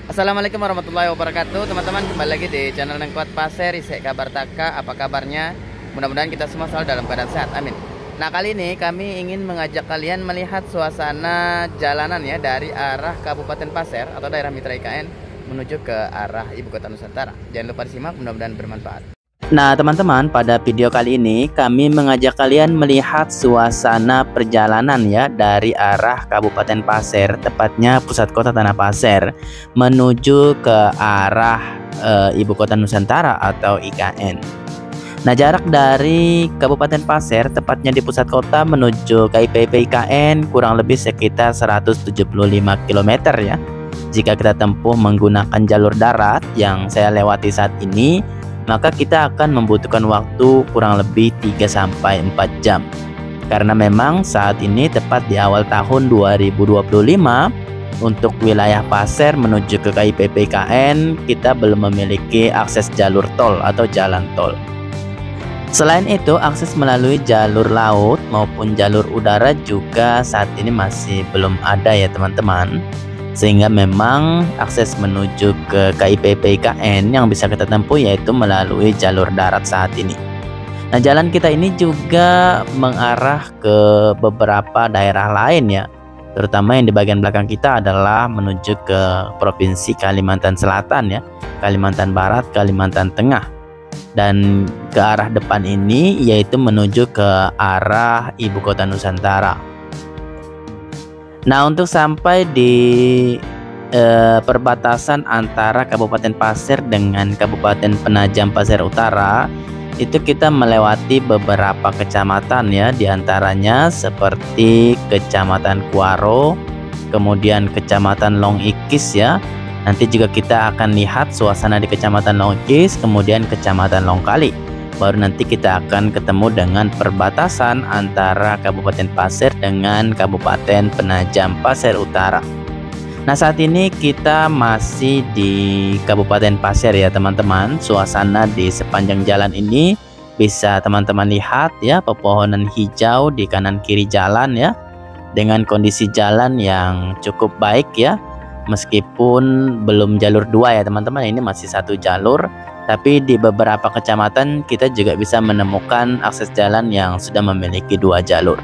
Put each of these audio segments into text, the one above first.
Assalamualaikum warahmatullahi wabarakatuh. Teman-teman, kembali lagi di channel Nengkuat Pasir. Isek kabar taka, apa kabarnya? Mudah-mudahan kita semua selalu dalam keadaan sehat, amin. Nah, kali ini kami ingin mengajak kalian melihat suasana jalanan ya, dari arah Kabupaten Pasir atau daerah Mitra IKN menuju ke arah Ibu Kota Nusantara. Jangan lupa disimak, mudah-mudahan bermanfaat. Nah teman-teman, pada video kali ini kami mengajak kalian melihat suasana perjalanan ya, dari arah Kabupaten Pasir, tepatnya pusat kota Tanah Pasir, menuju ke arah Ibu Kota Nusantara atau IKN. Nah, jarak dari Kabupaten Pasir, tepatnya di pusat kota, menuju KIPP IKN kurang lebih sekitar 175 km ya. Jika kita tempuh menggunakan jalur darat yang saya lewati saat ini, maka kita akan membutuhkan waktu kurang lebih 3-4 jam. Karena memang saat ini tepat di awal tahun 2025, untuk wilayah Pasir menuju ke KIPP IKN kita belum memiliki akses jalur tol atau jalan tol. Selain itu, akses melalui jalur laut maupun jalur udara juga saat ini masih belum ada ya teman-teman. Sehingga memang akses menuju ke KIPP IKN yang bisa kita tempuh yaitu melalui jalur darat saat ini. Nah, jalan kita ini juga mengarah ke beberapa daerah lain ya, terutama yang di bagian belakang kita adalah menuju ke Provinsi Kalimantan Selatan ya, Kalimantan Barat, Kalimantan Tengah. Dan ke arah depan ini yaitu menuju ke arah Ibu Kota Nusantara. Nah, untuk sampai di perbatasan antara Kabupaten Pasir dengan Kabupaten Penajam Pasir Utara, itu kita melewati beberapa kecamatan ya, diantaranya seperti Kecamatan Kuaro, kemudian Kecamatan Long Ikis ya. Nanti juga kita akan lihat suasana di Kecamatan Long Ikis, kemudian Kecamatan Longkali. Baru nanti kita akan ketemu dengan perbatasan antara Kabupaten Pasir dengan Kabupaten Penajam Pasir Utara. Nah, saat ini kita masih di Kabupaten Pasir ya teman-teman. Suasana di sepanjang jalan ini bisa teman-teman lihat ya, pepohonan hijau di kanan kiri jalan ya, dengan kondisi jalan yang cukup baik ya. Meskipun belum jalur 2 ya teman-teman, ini masih satu jalur. Tapi di beberapa kecamatan kita juga bisa menemukan akses jalan yang sudah memiliki 2 jalur.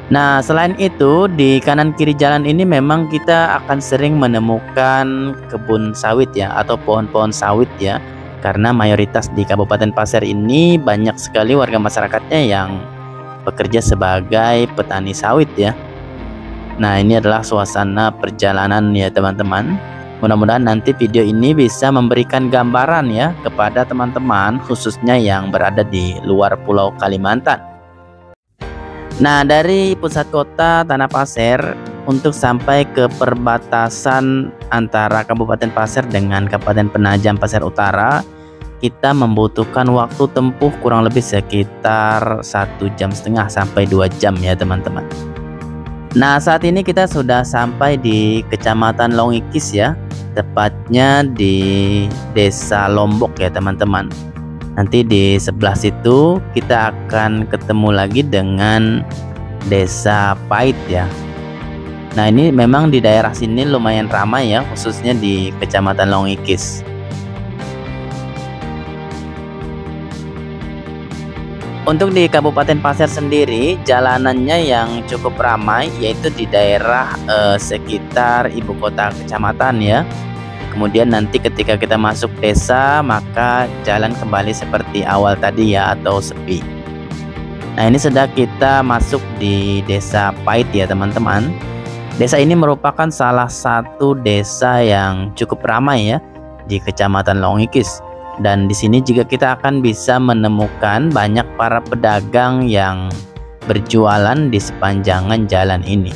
Nah, selain itu di kanan kiri jalan ini memang kita akan sering menemukan kebun sawit ya, atau pohon-pohon sawit ya. Karena mayoritas di Kabupaten Pasir ini banyak sekali warga masyarakatnya yang bekerja sebagai petani sawit ya. Nah, ini adalah suasana perjalanan ya teman-teman. Mudah-mudahan nanti video ini bisa memberikan gambaran ya kepada teman-teman, khususnya yang berada di luar Pulau Kalimantan. Nah, dari pusat kota Tanah Pasir untuk sampai ke perbatasan antara Kabupaten Pasir dengan Kabupaten Penajam Pasir Utara, kita membutuhkan waktu tempuh kurang lebih sekitar 1,5 jam sampai 2 jam ya teman-teman. Nah, saat ini kita sudah sampai di Kecamatan Long Ikis ya, tepatnya di Desa Lombok ya teman-teman. Nanti di sebelah situ kita akan ketemu lagi dengan Desa Pait ya. Nah, ini memang di daerah sini lumayan ramai ya, khususnya di Kecamatan Long Ikis. Untuk di Kabupaten Pasir sendiri, jalanannya yang cukup ramai yaitu di daerah sekitar ibu kota kecamatan ya. Kemudian nanti ketika kita masuk desa, maka jalan kembali seperti awal tadi ya, atau sepi. Nah, ini sudah kita masuk di Desa Pait ya teman-teman. Desa ini merupakan salah satu desa yang cukup ramai ya di Kecamatan Long Ikis. Dan di sini juga kita akan bisa menemukan banyak para pedagang yang berjualan di sepanjangan jalan ini.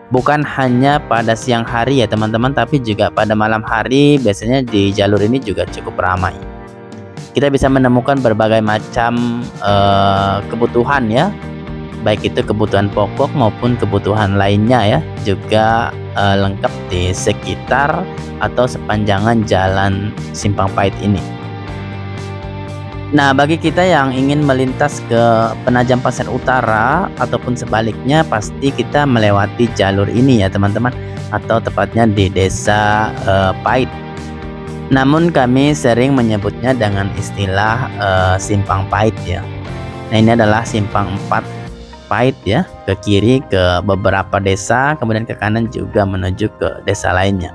Bukan hanya pada siang hari ya teman-teman, tapi juga pada malam hari biasanya di jalur ini juga cukup ramai. Kita bisa menemukan berbagai macam kebutuhan ya, baik itu kebutuhan pokok maupun kebutuhan lainnya ya, juga lengkap di sekitar atau sepanjangan jalan Simpang Pait ini. Nah, bagi kita yang ingin melintas ke Penajam Pasir Utara ataupun sebaliknya, pasti kita melewati jalur ini ya teman-teman, atau tepatnya di Desa Pait. Namun kami sering menyebutnya dengan istilah Simpang Pait ya. Nah, ini adalah Simpang 4 Pait ya, ke kiri ke beberapa desa, kemudian ke kanan juga menuju ke desa lainnya.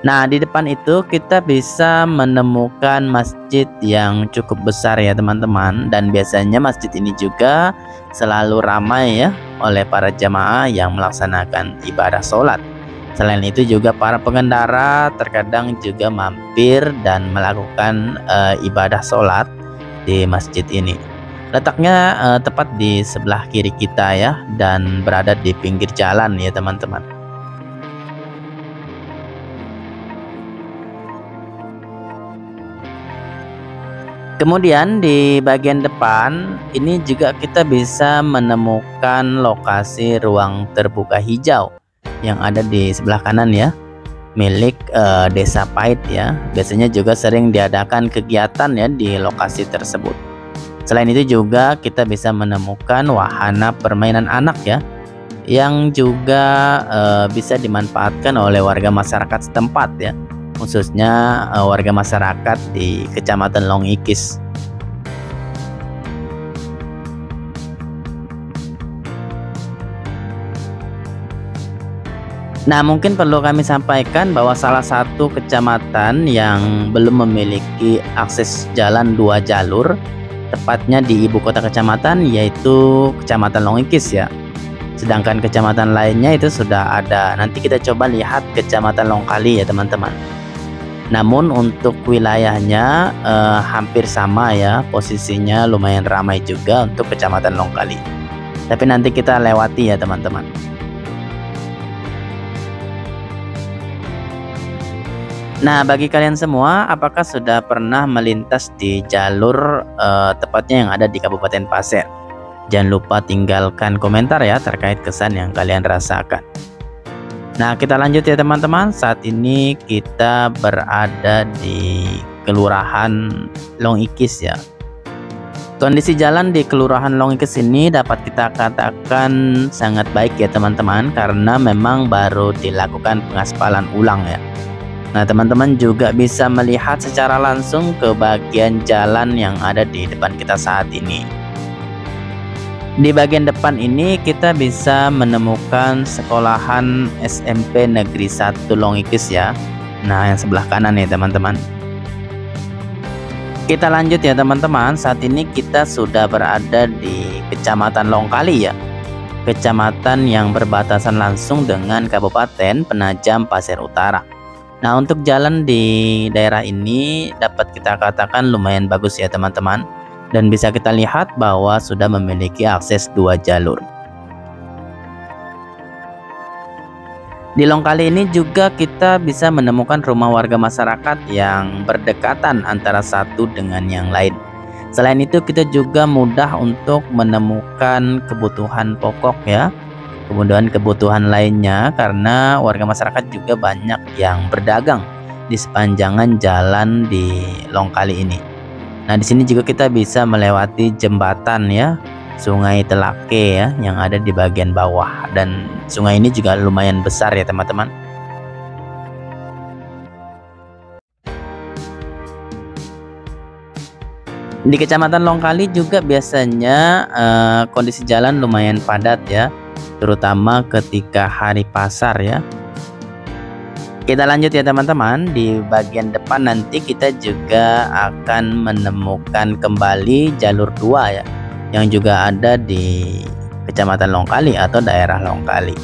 Nah, di depan itu kita bisa menemukan masjid yang cukup besar ya teman-teman, dan biasanya masjid ini juga selalu ramai ya oleh para jamaah yang melaksanakan ibadah sholat. Selain itu juga para pengendara terkadang juga mampir dan melakukan ibadah sholat di masjid ini. Letaknya tepat di sebelah kiri kita ya, dan berada di pinggir jalan ya teman-teman. Kemudian di bagian depan ini juga kita bisa menemukan lokasi ruang terbuka hijau yang ada di sebelah kanan ya, milik Desa Pait ya. Biasanya juga sering diadakan kegiatan ya di lokasi tersebut. Selain itu juga kita bisa menemukan wahana permainan anak ya, yang juga bisa dimanfaatkan oleh warga masyarakat setempat ya, khususnya warga masyarakat di Kecamatan Longikis. Nah, mungkin perlu kami sampaikan bahwa salah satu kecamatan yang belum memiliki akses jalan 2 jalur, tepatnya di ibu kota kecamatan, yaitu Kecamatan Longikis ya. Sedangkan kecamatan lainnya itu sudah ada. Nanti kita coba lihat Kecamatan Longkali ya teman-teman. Namun untuk wilayahnya hampir sama ya, posisinya lumayan ramai juga untuk Kecamatan Longkali. Tapi nanti kita lewati ya teman-teman. Nah, bagi kalian semua, apakah sudah pernah melintas di jalur tepatnya yang ada di Kabupaten Pasir? Jangan lupa tinggalkan komentar ya terkait kesan yang kalian rasakan. Nah, kita lanjut ya teman-teman. Saat ini kita berada di Kelurahan Longikis ya. Kondisi jalan di Kelurahan Longikis ini dapat kita katakan sangat baik ya teman-teman, karena memang baru dilakukan pengaspalan ulang ya. Nah, teman-teman juga bisa melihat secara langsung ke bagian jalan yang ada di depan kita saat ini. Di bagian depan ini kita bisa menemukan sekolahan SMP Negeri 1 Longikis ya. Nah, yang sebelah kanan nih teman-teman. Kita lanjut ya teman-teman. Saat ini kita sudah berada di Kecamatan Longkali ya, kecamatan yang berbatasan langsung dengan Kabupaten Penajam Pasir Utara. Nah, untuk jalan di daerah ini dapat kita katakan lumayan bagus ya teman-teman, dan bisa kita lihat bahwa sudah memiliki akses 2 jalur. Di Longkali ini juga kita bisa menemukan rumah warga masyarakat yang berdekatan antara satu dengan yang lain. Selain itu kita juga mudah untuk menemukan kebutuhan pokok ya, kemudian kebutuhan lainnya, karena warga masyarakat juga banyak yang berdagang di sepanjangan jalan di Longkali ini. Nah, di sini juga kita bisa melewati jembatan ya, Sungai Telake ya, yang ada di bagian bawah, dan sungai ini juga lumayan besar ya teman-teman. Di Kecamatan Longkali juga biasanya kondisi jalan lumayan padat ya, terutama ketika hari pasar ya. Kita lanjut ya teman-teman. Di bagian depan nanti kita juga akan menemukan kembali jalur 2 ya, yang juga ada di Kecamatan Longkali atau daerah Longkali.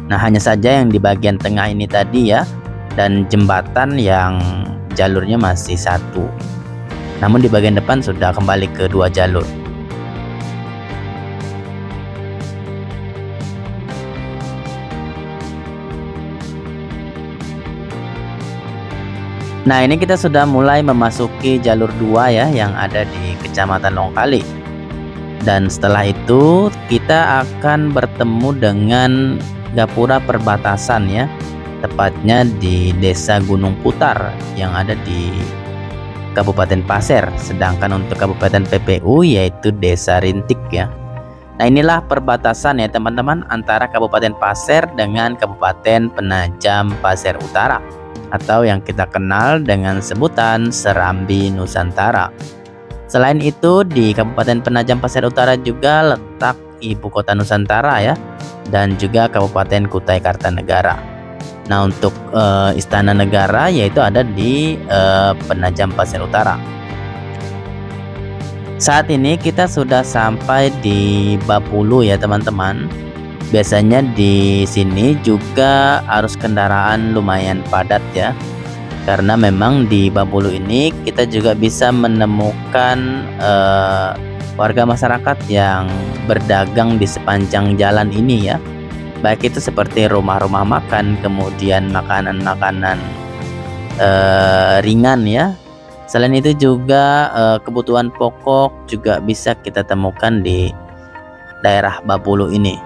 Nah, hanya saja yang di bagian tengah ini tadi ya, dan jembatan yang jalurnya masih 1. Namun di bagian depan sudah kembali ke 2 jalur. Nah, ini kita sudah mulai memasuki jalur 2 ya, yang ada di Kecamatan Longkali. Dan setelah itu kita akan bertemu dengan gapura perbatasan ya, tepatnya di Desa Gunung Putar yang ada di Kabupaten Pasir, sedangkan untuk Kabupaten PPU yaitu Desa Rintik ya. Nah, inilah perbatasan ya teman-teman antara Kabupaten Pasir dengan Kabupaten Penajam Pasir Utara, atau yang kita kenal dengan sebutan Serambi Nusantara. Selain itu, di Kabupaten Penajam Pasir Utara juga letak ibu kota Nusantara ya, dan juga Kabupaten Kutai Kartanegara. Nah, untuk istana negara yaitu ada di Penajam Pasir Utara. Saat ini kita sudah sampai di Bapulu ya teman-teman. Biasanya di sini juga arus kendaraan lumayan padat ya, karena memang di Bapulu ini kita juga bisa menemukan warga masyarakat yang berdagang di sepanjang jalan ini ya, baik itu seperti rumah-rumah makan, kemudian makanan-makanan ringan ya. Selain itu juga kebutuhan pokok juga bisa kita temukan di daerah Bapulu ini.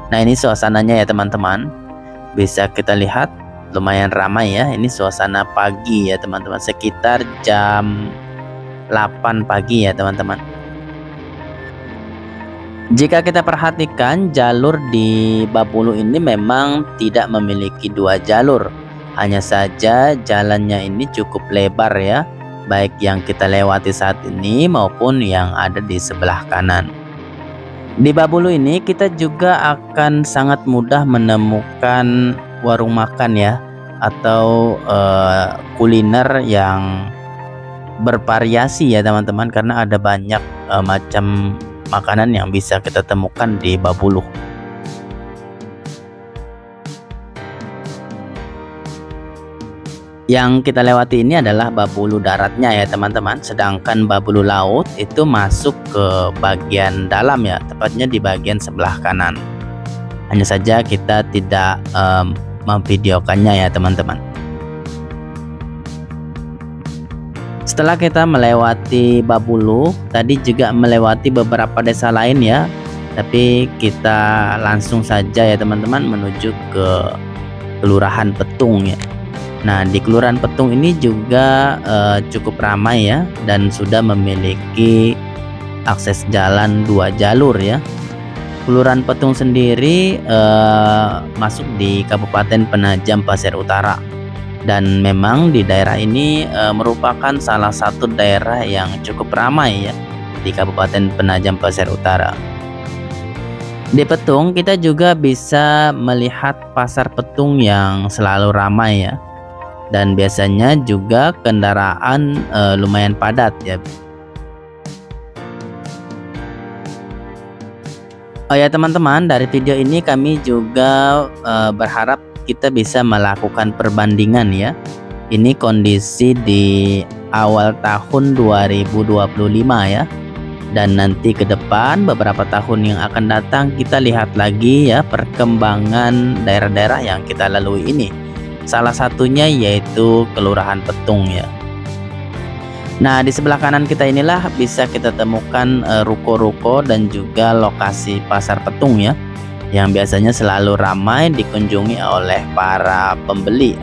Nah, ini suasananya ya teman-teman, bisa kita lihat lumayan ramai ya. Ini suasana pagi ya teman-teman, sekitar jam 8 pagi ya teman-teman. Jika kita perhatikan, jalur di Bapulu ini memang tidak memiliki dua jalur, hanya saja jalannya ini cukup lebar ya, baik yang kita lewati saat ini maupun yang ada di sebelah kanan. Di Bapulu ini kita juga akan sangat mudah menemukan warung makan ya, atau kuliner yang bervariasi ya teman-teman, karena ada banyak macam makanan yang bisa kita temukan di Bapulu. Yang kita lewati ini adalah Bapulu daratnya ya teman-teman, sedangkan Bapulu laut itu masuk ke bagian dalam ya, tepatnya di bagian sebelah kanan. Hanya saja kita tidak memvideokannya ya teman-teman. Setelah kita melewati Bapulu, tadi juga melewati beberapa desa lain ya, tapi kita langsung saja ya teman-teman menuju ke Kelurahan Petung ya. Nah, di Kelurahan Petung ini juga cukup ramai ya, dan sudah memiliki akses jalan 2 jalur ya. Kelurahan Petung sendiri masuk di Kabupaten Penajam Pasir Utara, dan memang di daerah ini merupakan salah satu daerah yang cukup ramai ya di Kabupaten Penajam Pasir Utara. Di Petung kita juga bisa melihat pasar Petung yang selalu ramai ya, dan biasanya juga kendaraan lumayan padat ya. Oh ya teman-teman, dari video ini kami juga berharap kita bisa melakukan perbandingan ya. Ini kondisi di awal tahun 2025 ya, dan nanti ke depan beberapa tahun yang akan datang kita lihat lagi ya perkembangan daerah-daerah yang kita lalui ini. Salah satunya yaitu Kelurahan Petung ya. Nah, di sebelah kanan kita inilah bisa kita temukan ruko-ruko dan juga lokasi pasar Petung ya, yang biasanya selalu ramai dikunjungi oleh para pembeli.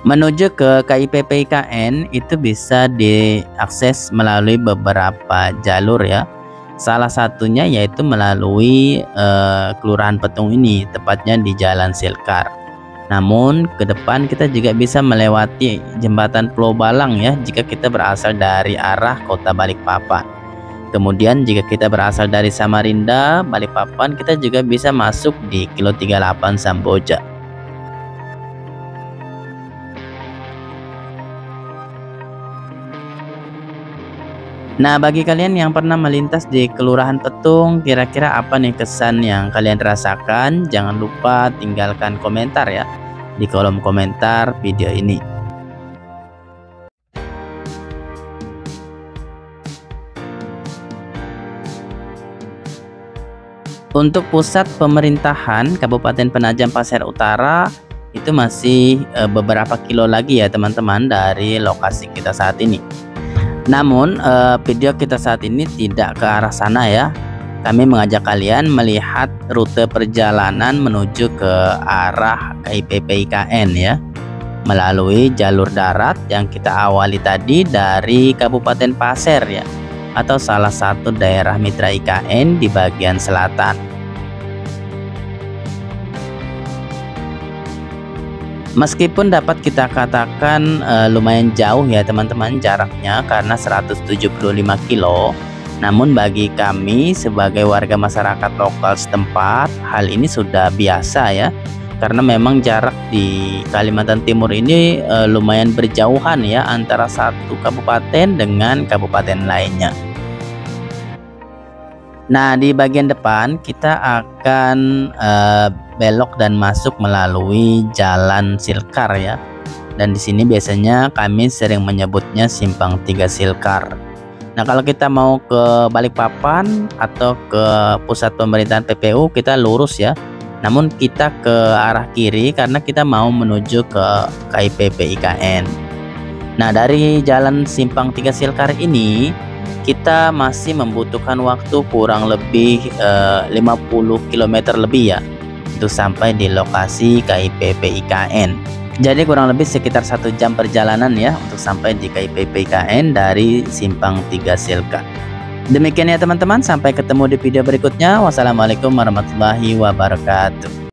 Menuju ke KIPP IKN itu bisa diakses melalui beberapa jalur ya. Salah satunya yaitu melalui Kelurahan Petung ini, tepatnya di Jalan Silkar. Namun ke depan kita juga bisa melewati Jembatan Pulau Balang ya, jika kita berasal dari arah Kota Balikpapan. Kemudian jika kita berasal dari Samarinda, Balikpapan, kita juga bisa masuk di Kilo 38 Samboja. Nah, bagi kalian yang pernah melintas di Kelurahan Petung, kira-kira apa nih kesan yang kalian rasakan? Jangan lupa tinggalkan komentar ya di kolom komentar video ini. Untuk pusat pemerintahan Kabupaten Penajam Pasir Utara itu masih beberapa kilo lagi ya teman-teman dari lokasi kita saat ini. Namun video kita saat ini tidak ke arah sana ya. kami mengajak kalian melihat rute perjalanan menuju ke arah KIPP IKN ya, melalui jalur darat yang kita awali tadi dari Kabupaten Pasir ya, atau salah satu daerah mitra IKN di bagian selatan. Meskipun dapat kita katakan lumayan jauh ya teman-teman jaraknya karena 175 kilo, namun bagi kami sebagai warga masyarakat lokal setempat, hal ini sudah biasa ya, karena memang jarak di Kalimantan Timur ini lumayan berjauhan ya antara satu kabupaten dengan kabupaten lainnya. Nah, di bagian depan kita akan belok dan masuk melalui Jalan Silkar ya. Dan di sini biasanya kami sering menyebutnya Simpang 3 Silkar. Nah, kalau kita mau ke Balikpapan atau ke pusat pemerintahan PPU, kita lurus ya. Namun kita ke arah kiri karena kita mau menuju ke KIPP IKN. Nah, dari Jalan Simpang 3 Silkar ini kita masih membutuhkan waktu kurang lebih 50 km lebih ya untuk sampai di lokasi KIPP IKN. Jadi kurang lebih sekitar 1 jam perjalanan ya untuk sampai di KIPP IKN dari Simpang 3 Silkar. Demikian ya teman-teman, sampai ketemu di video berikutnya. Wassalamualaikum warahmatullahi wabarakatuh.